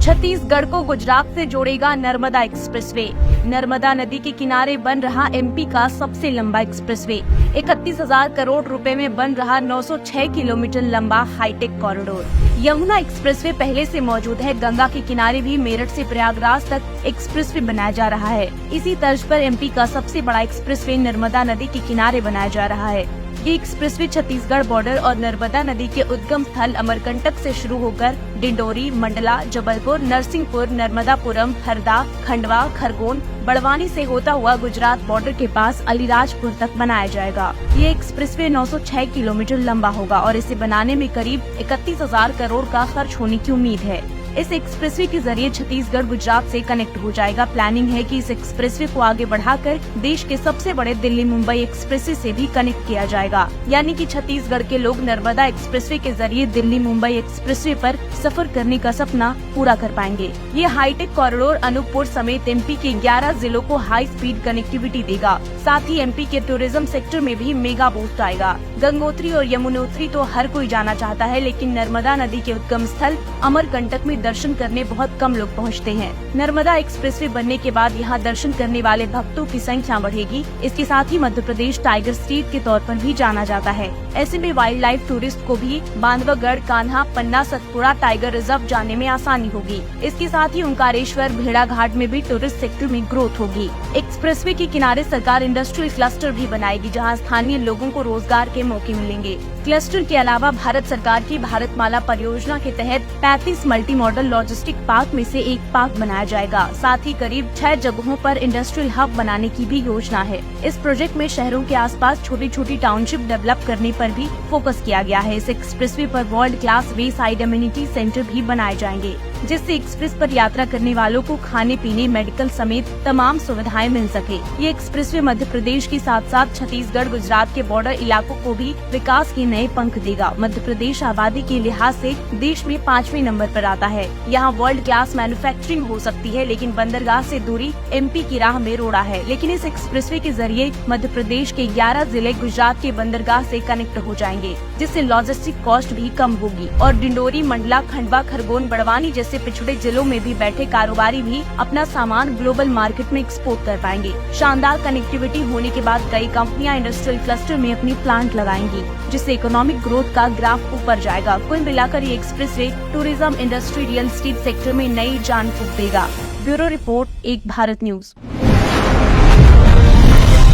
छत्तीसगढ़ को गुजरात से जोड़ेगा नर्मदा एक्सप्रेसवे। नर्मदा नदी के किनारे बन रहा एमपी का सबसे लंबा एक्सप्रेसवे। 31,000 करोड़ रुपए में बन रहा 906 किलोमीटर लंबा हाईटेक कॉरिडोर। यमुना एक्सप्रेसवे पहले से मौजूद है। गंगा के किनारे भी मेरठ से प्रयागराज तक एक्सप्रेसवे बनाया जा रहा है। इसी तर्ज पर एमपी का सबसे बड़ा एक्सप्रेसवे नर्मदा नदी के किनारे बनाया जा रहा है। ये एक्सप्रेसवे छत्तीसगढ़ बॉर्डर और नर्मदा नदी के उद्गम स्थल अमरकंटक से शुरू होकर डिंडोरी, मंडला, जबलपुर, नरसिंहपुर, नर्मदापुरम, हरदा, खंडवा, खरगोन, बड़वानी से होता हुआ गुजरात बॉर्डर के पास अलीराजपुर तक बनाया जाएगा। ये एक्सप्रेसवे 906 किलोमीटर लंबा होगा और इसे बनाने में करीब 31,000 करोड़ का खर्च होने की उम्मीद है। इस एक्सप्रेसवे के जरिए छत्तीसगढ़ गुजरात से कनेक्ट हो जाएगा। प्लानिंग है कि इस एक्सप्रेसवे को आगे बढ़ाकर देश के सबसे बड़े दिल्ली मुंबई एक्सप्रेसवे से भी कनेक्ट किया जाएगा। यानी कि छत्तीसगढ़ के लोग नर्मदा एक्सप्रेसवे के जरिए दिल्ली मुंबई एक्सप्रेसवे पर सफर करने का सपना पूरा कर पाएंगे। ये हाईटेक कॉरिडोर अनूपपुर समेत एमपी के 11 जिलों को हाई स्पीड कनेक्टिविटी देगा। साथ ही एमपी के टूरिज्म सेक्टर में भी मेगा बूस्ट आएगा। गंगोत्री और यमुनोत्री तो हर कोई जाना चाहता है, लेकिन नर्मदा नदी के उद्गम स्थल अमरकंटक में दर्शन करने बहुत कम लोग पहुंचते हैं। नर्मदा एक्सप्रेसवे बनने के बाद यहां दर्शन करने वाले भक्तों की संख्या बढ़ेगी। इसके साथ ही मध्य प्रदेश टाइगर स्टेट के तौर पर भी जाना जाता है। ऐसे में वाइल्ड लाइफ टूरिस्ट को भी बांधवगढ़, कान्हा, पन्ना, सतपुड़ा टाइगर रिजर्व जाने में आसानी होगी। इसके साथ ही ओंकारेश्वर, भेड़ा घाट में भी टूरिस्ट सेक्टर में ग्रोथ होगी। एक्सप्रेसवे के किनारे सरकार इंडस्ट्रियल क्लस्टर भी बनाएगी, जहाँ स्थानीय लोगों को रोजगार के मौके मिलेंगे। क्लस्टर के अलावा भारत सरकार की भारतमाला परियोजना के तहत 35 मल्टी मॉडल लॉजिस्टिक पार्क में से एक पार्क बनाया जाएगा। साथ ही करीब 6 जगहों पर इंडस्ट्रियल हब बनाने की भी योजना है। इस प्रोजेक्ट में शहरों के आसपास छोटी छोटी टाउनशिप डेवलप करने पर भी फोकस किया गया है। इस एक्सप्रेसवे पर वर्ल्ड क्लास वे साइड एम्यूनिटी सेंटर भी बनाए जाएंगे, जिससे एक्सप्रेस पर यात्रा करने वालों को खाने पीने, मेडिकल समेत तमाम सुविधाएं मिल सके। ये एक्सप्रेसवे मध्य प्रदेश के साथ साथ छत्तीसगढ़, गुजरात के बॉर्डर इलाकों को भी विकास के नए पंख देगा। मध्य प्रदेश आबादी के लिहाज से देश में 5वें नंबर पर आता है। यहाँ वर्ल्ड क्लास मैन्युफैक्चरिंग हो सकती है, लेकिन बंदरगाह से दूरी एमपी की राह में रोड़ा है। लेकिन इस एक्सप्रेसवे के जरिए मध्य प्रदेश के 11 जिले गुजरात के बंदरगाह से कनेक्ट हो जाएंगे, जिससे लॉजिस्टिक कॉस्ट भी कम होगी और डिंडोरी, मंडला, खंडवा, खरगोन, बड़वानी जैसे पिछड़े जिलों में भी बैठे कारोबारी भी अपना सामान ग्लोबल मार्केट में एक्सपोर्ट कर पाएंगे। शानदार कनेक्टिविटी होने के बाद कई कंपनियां इंडस्ट्रियल क्लस्टर में अपनी प्लांट लगाएंगी, जिससे इकोनॉमिक ग्रोथ का ग्राफ ऊपर जाएगा। कुल मिलाकर ये expressway tourism, industry, real estate sector में नई जान फूंक देगा। ब्यूरो रिपोर्ट, एक भारत न्यूज।